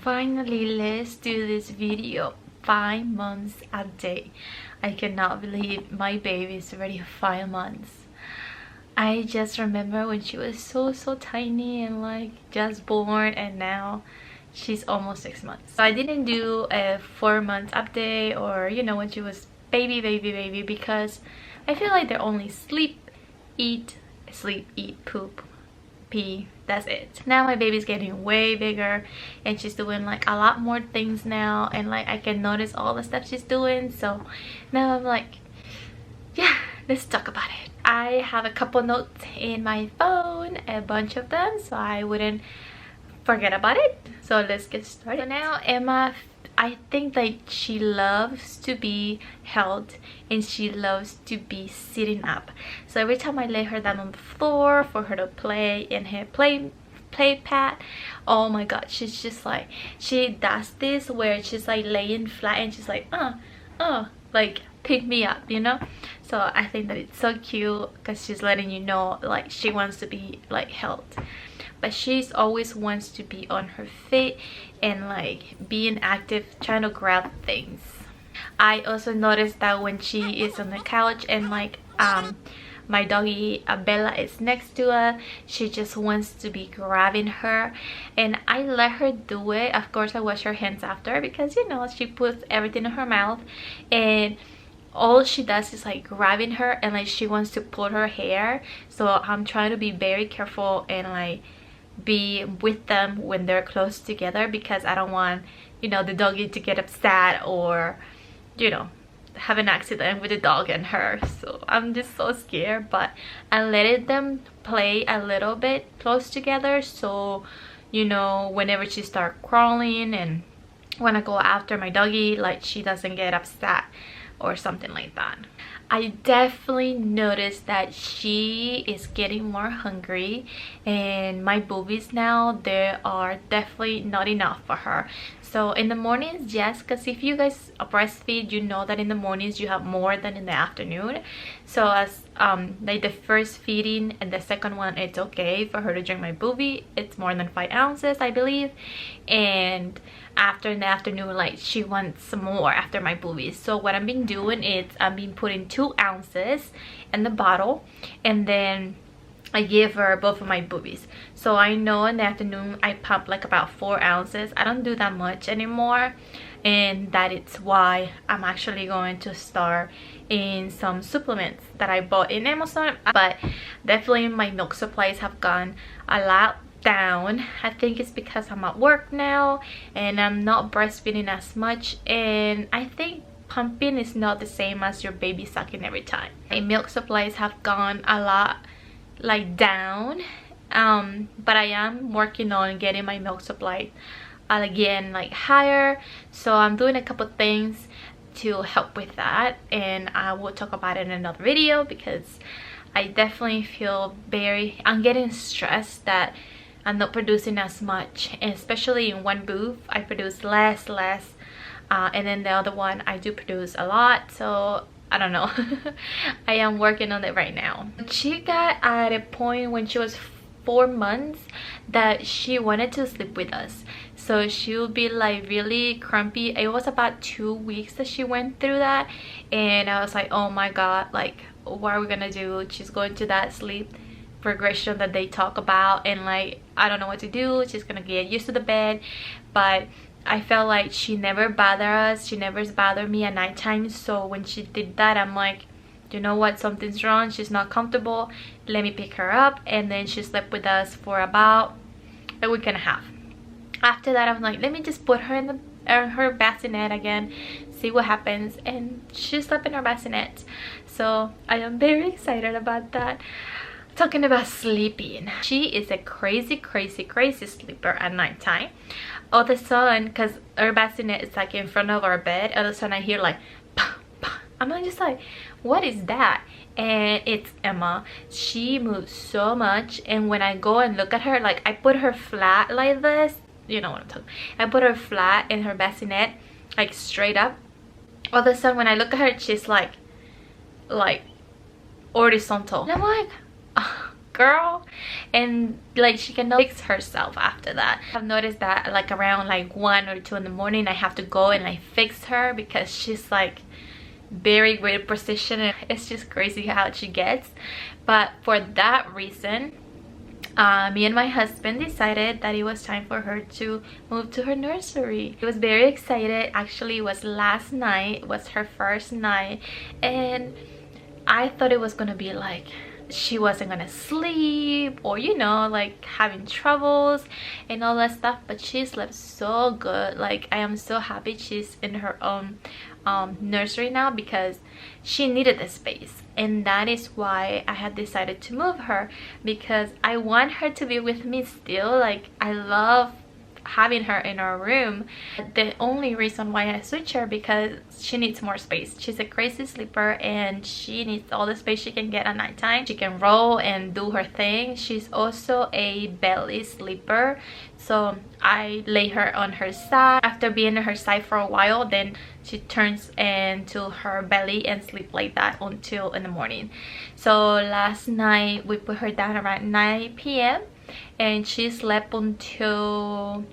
Finally, let's do this video. 5 months update. I cannot believe my baby is already 5 months. I just remember when she was so tiny and like just born, and now she's almost 6 months. So I didn't do a 4 months update, or you know, when she was baby, because I feel like they're only sleep, eat, poop, pee, that's it. Now my baby's getting way bigger and she's doing like a lot more things now, and like I can notice all the stuff she's doing. So now I'm like, yeah, let's talk about it. I have a couple notes in my phone, a bunch of them, so I wouldn't forget about it. So let's get started. So now Emma, I think that she loves to be held and she loves to be sitting up. So every time I lay her down on the floor for her to play in her play pad, oh my god, she's just like, she does this where she's like laying flat and she's like like pick me up, you know. So I think that it's so cute because she's letting you know like she wants to be like held, but she's always wants to be on her feet and like being active, trying to grab things. I also noticed that when she is on the couch and like my doggy Bella is next to her, she just wants to be grabbing her, and I let her do it. Of course I wash her hands after because you know she puts everything in her mouth, and all she does is like grabbing her and like she wants to pull her hair. So I'm trying to be very careful and like be with them when they're close together, because I don't want, you know, the doggy to get upset or, you know, have an accident with the dog and her. So I'm just so scared, but I let them play a little bit close together, so you know, whenever she start crawling and when I go after my doggy, like she doesn't get upset or something like that. I definitely noticed that she is getting more hungry, and my boobies now, they are definitely not enough for her. So in the mornings, yes, because if you guys breastfeed, you know that in the mornings you have more than in the afternoon. So as like the first feeding and the second one, it's okay for her to drink my boobie. It's more than 5 ounces, I believe. And after in the afternoon, like she wants some more after my boobies. So what I've been doing is I've been putting 2 ounces in the bottle, and then I give her both of my boobies. So I know in the afternoon I pump like about 4 ounces. I don't do that much anymore, and that is why I'm actually going to start in some supplements that I bought in Amazon. But definitely my milk supplies have gone a lot down. I think it's because I'm at work now and I'm not breastfeeding as much, and I think pumping is not the same as your baby sucking every time. My milk supplies have gone a lot like down, but I am working on getting my milk supply again like higher. So I'm doing a couple things to help with that, and I will talk about it in another video, because I definitely feel I'm getting stressed that I'm not producing as much, and especially in one booth I produce less, and then the other one I do produce a lot. So I don't know. I am working on it right now. She got at a point when she was 4 months that she wanted to sleep with us. So she would be like really crumpy. It was about 2 weeks that she went through that, and I was like, oh my god, like what are we gonna do? She's going to that sleep regression that they talk about, and like I don't know what to do. She's gonna get used to the bed. But I felt like she never bothered us. She never bothered me at nighttime. So when she did that, I'm like, you know what, something's wrong. She's not comfortable. Let me pick her up. And then she slept with us for about a week and a half. After that, I'm like, let me just put her in her bassinet again, see what happens. And she slept in her bassinet. So I am very excited about that. Talking about sleeping, she is a crazy sleeper at nighttime. All of a sudden, because our bassinet is like in front of our bed, all of a sudden I hear like bah, bah. I'm just like, what is that? And it's Emma. She moves so much, and when I go and look at her, like I put her flat like this, you know what I'm talking about. I put her flat in her bassinet, like straight up. All of a sudden when I look at her, she's like horizontal, and I'm like, girl, and like she cannot fix herself after that. I've noticed that like around like 1 or 2 in the morning I have to go and like fix her because she's like very great precision, and it's just crazy how she gets. But for that reason, me and my husband decided that it was time for her to move to her nursery. He was very excited. Actually, it was last night, was her first night, and I thought it was gonna be like she wasn't gonna sleep, or you know, like having troubles and all that stuff, but she slept so good. Like I am so happy she's in her own nursery now, because she needed the space, and that is why I had decided to move her, because I want her to be with me still. Like I love having her in our room. The only reason why I switch her because she needs more space. She's a crazy sleeper and she needs all the space she can get at nighttime. She can roll and do her thing. She's also a belly sleeper, so I lay her on her side. After being on her side for a while, then she turns into her belly and sleep like that until in the morning. So last night we put her down around 9 p.m. and she slept until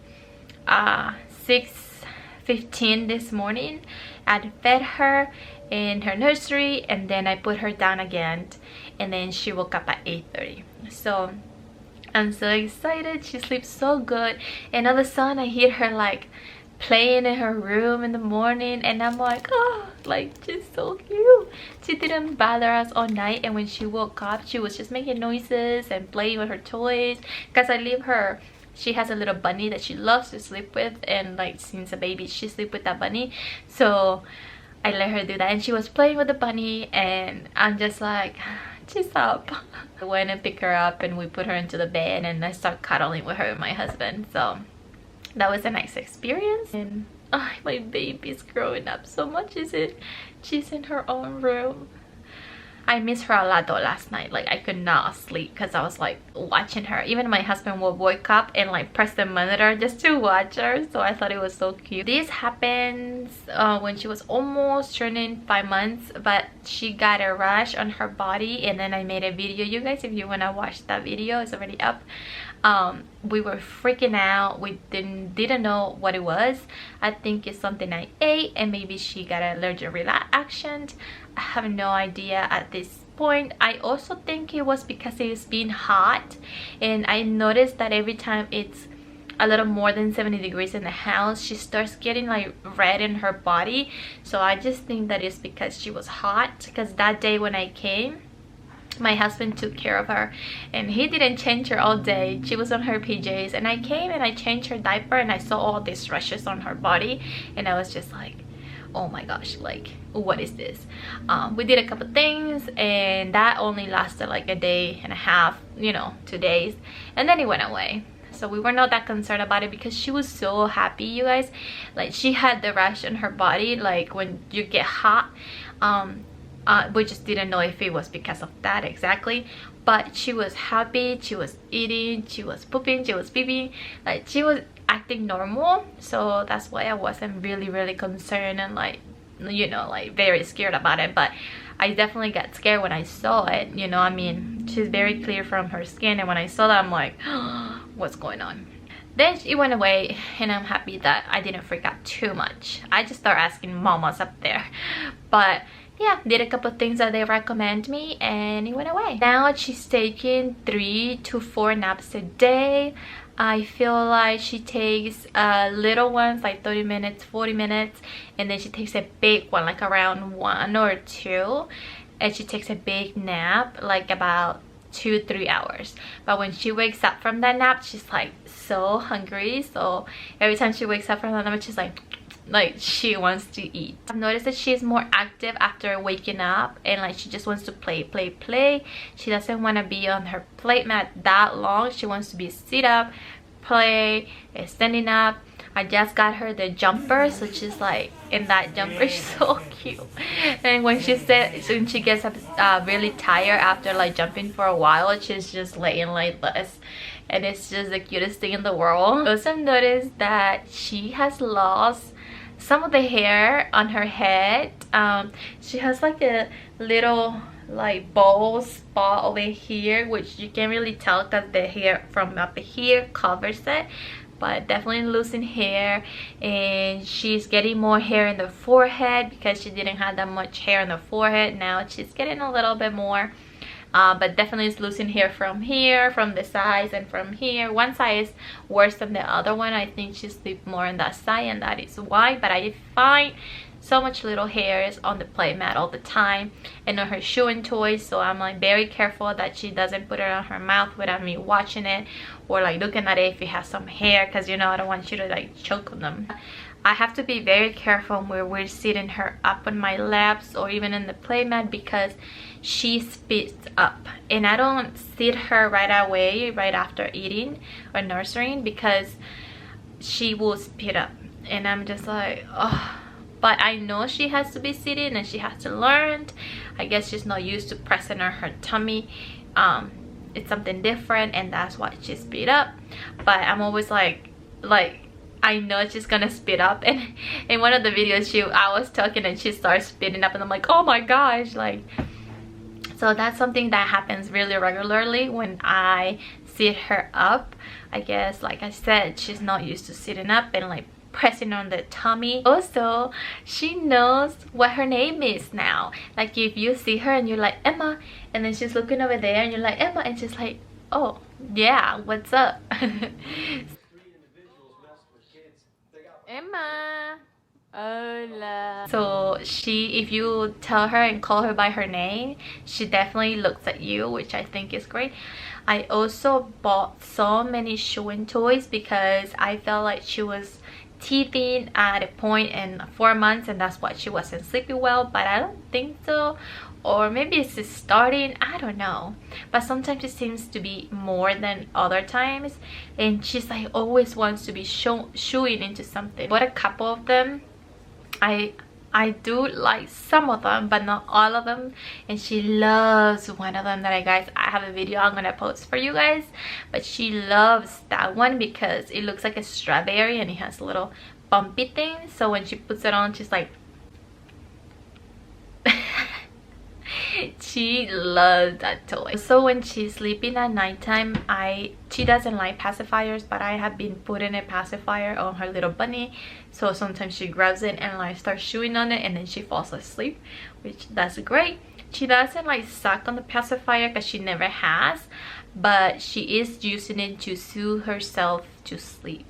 6:15 this morning. I fed her in her nursery, and then I put her down again, and then she woke up at 8:30. So I'm so excited. She sleeps so good, and all of a sudden I hear her like playing in her room in the morning, and I'm like, oh, like she's so cute. She didn't bother us all night, and when she woke up she was just making noises and playing with her toys, because I leave her, she has a little bunny that she loves to sleep with, and like since a baby she sleep with that bunny, so I let her do that, and she was playing with the bunny, and I'm just like, she's up. I went and picked her up and we put her into the bed, and I start cuddling with her and my husband. So that was a nice experience, and oh, my baby's growing up so much. She's in her own room. I miss her a lot though last night. Like I could not sleep because I was like watching her. Even my husband would wake up and like press the monitor just to watch her, so I thought it was so cute. This happens when she was almost turning 5 months, but she got a rash on her body, and then I made a video. You guys, if you want to watch that video, it's already up. We were freaking out. We didn't know what it was. I think it's something I ate, and maybe she got an allergic reaction. I have no idea at this point. I also think it was because it was being hot, and I noticed that every time it's a little more than 70 degrees in the house, she starts getting like red in her body. So I just think that it's because she was hot, because that day when I came, my husband took care of her and he didn't change her all day. She was on her PJs, and I came and I changed her diaper, and I saw all these rashes on her body, and I was just like, oh my gosh, like what is this? We did a couple things, and that only lasted like a day and a half, you know, 2 days, and then it went away. So we were not that concerned about it because she was so happy, you guys. Like she had the rash on her body, like when you get hot. We just didn't know if it was because of that exactly, but she was happy. She was eating, she was pooping, she was peeing, like she was acting normal. So that's why I wasn't really concerned and like, you know, like very scared about it. But I definitely got scared when I saw it, you know. I mean, she's very clear from her skin, and when I saw that, I'm like, oh, what's going on? Then it went away, and I'm happy that I didn't freak out too much. I just started asking mamas up there, but yeah, did a couple of things that they recommend me, and it went away. Now she's taking 3 to 4 naps a day. I feel like she takes little ones like 30 minutes, 40 minutes, and then she takes a big one like around 1 or 2, and she takes a big nap like about 2-3 hours. But when she wakes up from that nap, she's like so hungry, so every time she wakes up from that nap, she's like she wants to eat. I've noticed that she's more active after waking up, and like she just wants to play. She doesn't want to be on her plate mat that long. She wants to be sit up, play, standing up. I just got her the jumper, so she's like in that jumper. She's so cute. And when she gets up really tired after like jumping for a while, she's just laying like this, and it's just the cutest thing in the world. I also noticed that she has lost some of the hair on her head. She has like a little like bald spot over here, which you can really tell that the hair from up here covers it, but definitely losing hair. And she's getting more hair in the forehead because she didn't have that much hair in the forehead. Now she's getting a little bit more, but definitely is losing hair from here, from the sides, and from here. One side is worse than the other one. I think she sleeps more on that side, and that is why. But I find so much little hairs on the play mat all the time and on her chewing toys, so I'm like very careful that she doesn't put it on her mouth without me watching it or like looking at it if it has some hair, because you know I don't want you to like choke on them. I have to be very careful where we're sitting her up on my laps or even in the play mat, because she spits up, and I don't sit her right away right after eating or nursing, because she will spit up, and I'm just like, oh. But I know she has to be sitting and she has to learn. I guess she's not used to pressing on her tummy. It's something different, and that's why she spit up. But I'm always like I know she's gonna spit up. And in one of the videos I was talking and she starts spitting up, and I'm like, oh my gosh, like. So that's something that happens really regularly when I sit her up. I guess, like I said, she's not used to sitting up and like pressing on the tummy. Also, she knows what her name is now. Like if you see her and you're like, Emma, and then she's looking over there and you're like, Emma, and she's like, oh yeah, what's up? Emma, hola. So if you tell her and call her by her name, she definitely looks at you, which I think is great. I also bought so many chewing toys because I felt like she was teething at a point in 4 months, and that's why she wasn't sleeping well. But I don't think so, or maybe it's just starting, I don't know. But sometimes it seems to be more than other times, and she's like always wants to be chewing into something. But a couple of them, I do like some of them, but not all of them. And she loves one of them that I have a video I'm gonna post for you guys. But she loves that one because it looks like a strawberry and it has a little bumpy thing. So when she puts it on, she's like she loves that toy. So when she's sleeping at nighttime, she doesn't like pacifiers, but I have been putting a pacifier on her little bunny. So sometimes she grabs it and like starts chewing on it, and then she falls asleep, which that's great. She doesn't like suck on the pacifier because she never has, but she is using it to soothe herself to sleep,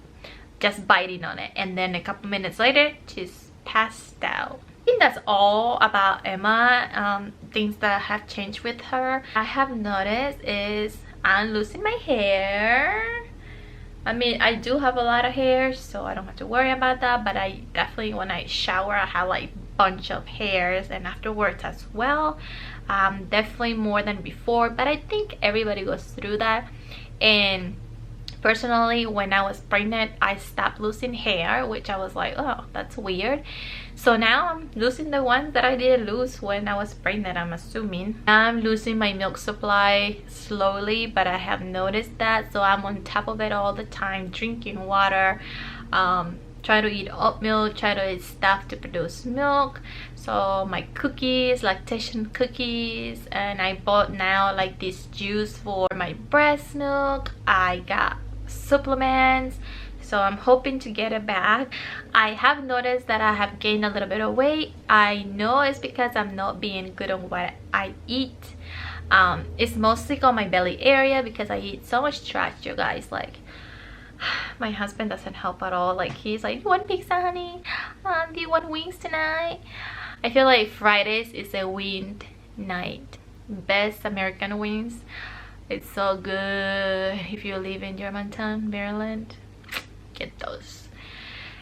just biting on it, and then a couple minutes later she's passed out. I think that's all about Emma. Things that have changed with her, I have noticed, is I'm losing my hair. I mean, I do have a lot of hair, so I don't have to worry about that, but I definitely, when I shower, I have like bunch of hairs, and afterwards as well. Definitely more than before, but I think everybody goes through that. And personally, when I was pregnant, I stopped losing hair, which I was like, oh, that's weird. So now I'm losing the ones that I didn't lose when I was pregnant, I'm assuming. I'm losing my milk supply slowly, but I have noticed that, so I'm on top of it all the time, drinking water, try to eat oatmeal, try to eat stuff to produce milk. So my cookies, lactation cookies, and I bought now like this juice for my breast milk. I got supplements, so I'm hoping to get it back. I have noticed that I have gained a little bit of weight. I know it's because I'm not being good on what I eat. It's mostly on my belly area because I eat so much trash, you guys. Like, my husband doesn't help at all. Like, he's like, you want pizza, honey? Do you want wings tonight? I feel like Fridays is a winged night. Best American wings. It's so good. If you live in Germantown, Maryland, get those.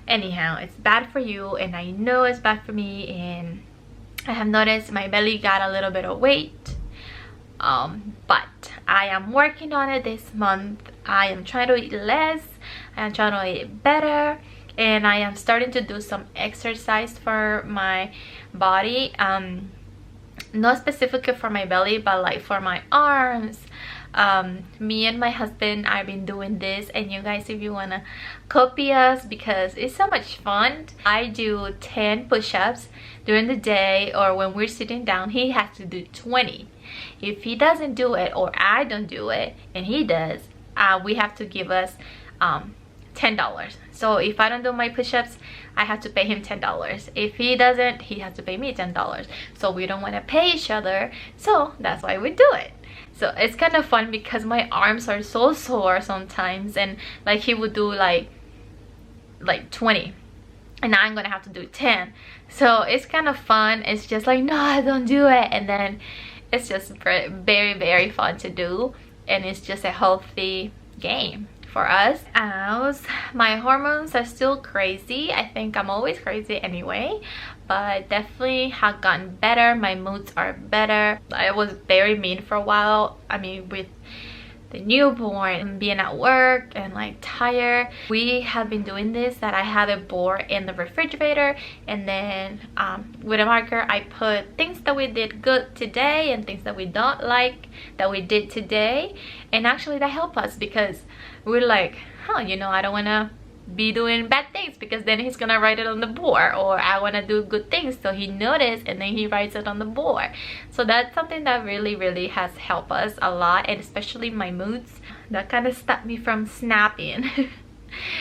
Anyhow, it's bad for you, and I know it's bad for me, and I have noticed my belly got a little bit of weight. But I am working on it this month. I am trying to eat less. I am trying to eat better, and I am starting to do some exercise for my body. Not specifically for my belly, but like for my arms, Me and my husband, I've been doing this, and you guys, if you want to copy us, because it's so much fun. I do 10 push-ups during the day, or when we're sitting down he has to do 20. If he doesn't do it, or I don't do it and he does, we have to give us $10. So if I don't do my push-ups, I have to pay him $10. If he doesn't, he has to pay me $10. So we don't want to pay each other, so that's why we do it. So it's kind of fun because my arms are so sore sometimes, and like he would do like 20 and I'm gonna have to do 10. So it's kind of fun. It's just like, no, I don't do it, and then it's just very, very fun to do, and it's just a healthy game for us. As my hormones are still crazy, I think I'm always crazy anyway, but definitely have gotten better. My moods are better. I was very mean for a while, I mean, with the newborn and being at work and like tired. We have been doing this, that I have a board in the refrigerator, and then with a marker I put things that we did good today and things that we don't like that we did today. And actually that helped us, because we're like, you know, I don't want to be doing bad things, because then he's gonna write it on the board, or I want to do good things, so he noticed and then he writes it on the board. So that's something that really has helped us a lot, and especially my moods. That kind of stopped me from snapping.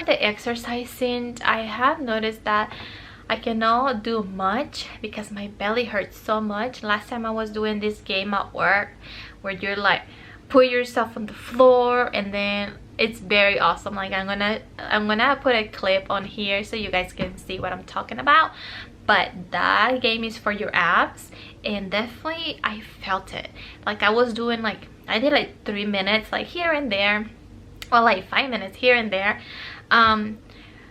The exercising, I have noticed that I cannot do much because my belly hurts so much. Last time I was doing this game at work where you're like put yourself on the floor, and then it's very awesome. Like I'm gonna put a clip on here so you guys can see what I'm talking about. But that game is for your abs, and definitely I felt it. Like I was doing, like I did like 3 minutes like here and there, or like 5 minutes here and there,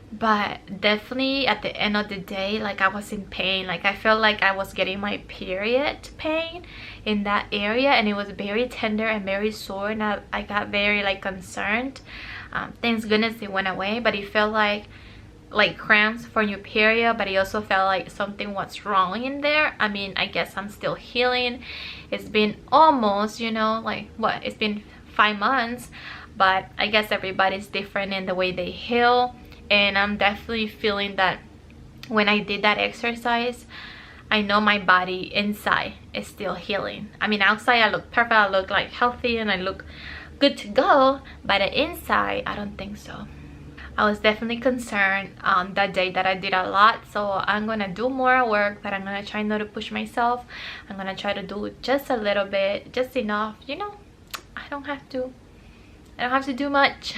but definitely at the end of the day, like I was in pain. Like I felt like I was getting my period pain in that area, and it was very tender and very sore, and I got very like concerned. Thank goodness it went away, but it felt like cramps for your period, but it also felt like something was wrong in there. I mean, I guess I'm still healing. It's been almost, you know, like what, it's been 5 months, but I guess everybody's different in the way they heal. And I'm definitely feeling that when I did that exercise, I know my body inside is still healing. I mean, outside I look perfect, I look like healthy and I look good to go, but the inside, I don't think so. I was definitely concerned that day that I did a lot, so I'm gonna do more work, but I'm gonna try not to push myself. I'm gonna try to do just a little bit, just enough, you know. I don't have to do much.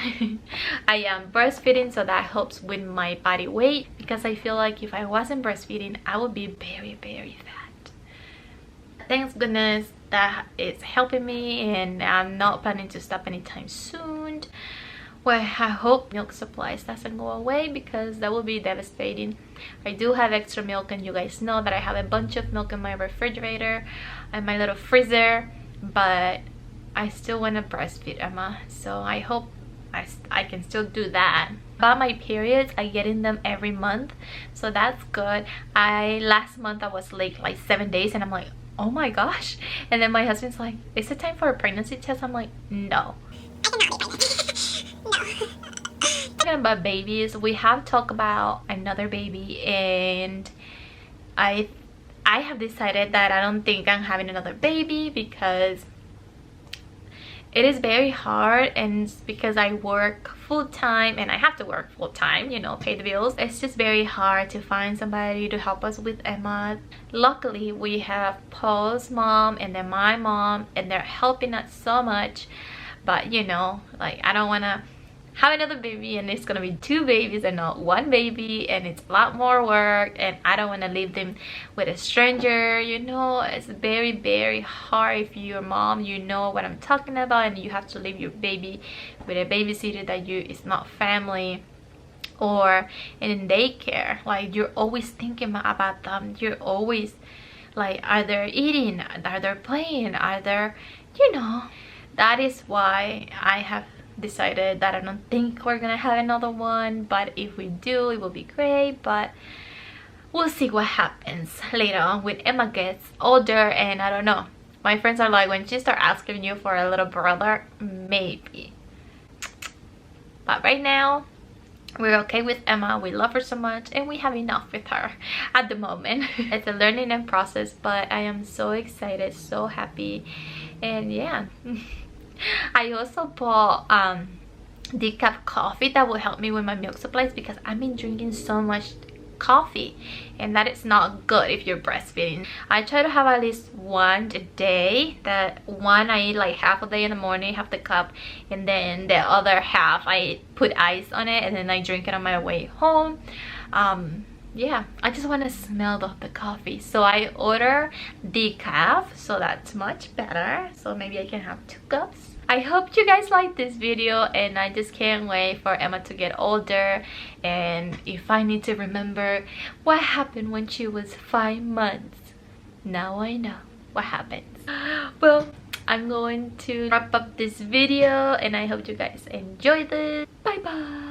I am breastfeeding, so that helps with my body weight, because I feel like if I wasn't breastfeeding I would be very fat. Thank goodness that it's helping me, and I'm not planning to stop anytime soon. Well, I hope milk supplies doesn't go away, because that will be devastating. I do have extra milk, and you guys know that I have a bunch of milk in my refrigerator and my little freezer, but I still want to breastfeed Emma, so I hope I can still do that. About my periods, I get in them every month, so that's good. Last month I was late like 7 days, and I'm like, oh my gosh. And then my husband's like, is it time for a pregnancy test? I'm like, no. Talking about babies, we have talked about another baby, and I have decided that I don't think I'm having another baby, because it is very hard, and it's because I work full-time, and I have to work full-time, you know, pay the bills. It's just very hard to find somebody to help us with Emma. Luckily we have Paul's mom and then my mom, and they're helping us so much. But you know, like I don't want to have another baby and it's gonna be 2 babies and not 1 baby, and it's a lot more work, and I don't want to leave them with a stranger, you know. It's very hard. If you're a mom, you know what I'm talking about, and you have to leave your baby with a babysitter that is not family, or in daycare. Like you're always thinking about them, you're always like, are they eating, are they playing, are they, you know. That is why I have decided that I don't think we're gonna have another one, but if we do, it will be great. But we'll see what happens later on when Emma gets older, and I don't know, My friends are like, when she start asking you for a little brother, maybe. But right now, we're okay with Emma. We love her so much and we have enough with her at the moment. It's a learning and process, but I am so excited, so happy. And yeah, I also bought decaf coffee that will help me with my milk supplies, because I've been drinking so much coffee and that is not good if you're breastfeeding. I try to have at least one a day. That one I eat like half a day in the morning, half the cup, and then the other half I put ice on it and then I drink it on my way home. Yeah, I just want to smell the coffee, so I order decaf, so that's much better. So maybe I can have 2 cups. I hope you guys like this video, and I just can't wait for Emma to get older. And if I need to remember what happened when she was 5 months, now I know what happens. Well, I'm going to wrap up this video and I hope you guys enjoyed this. Bye bye.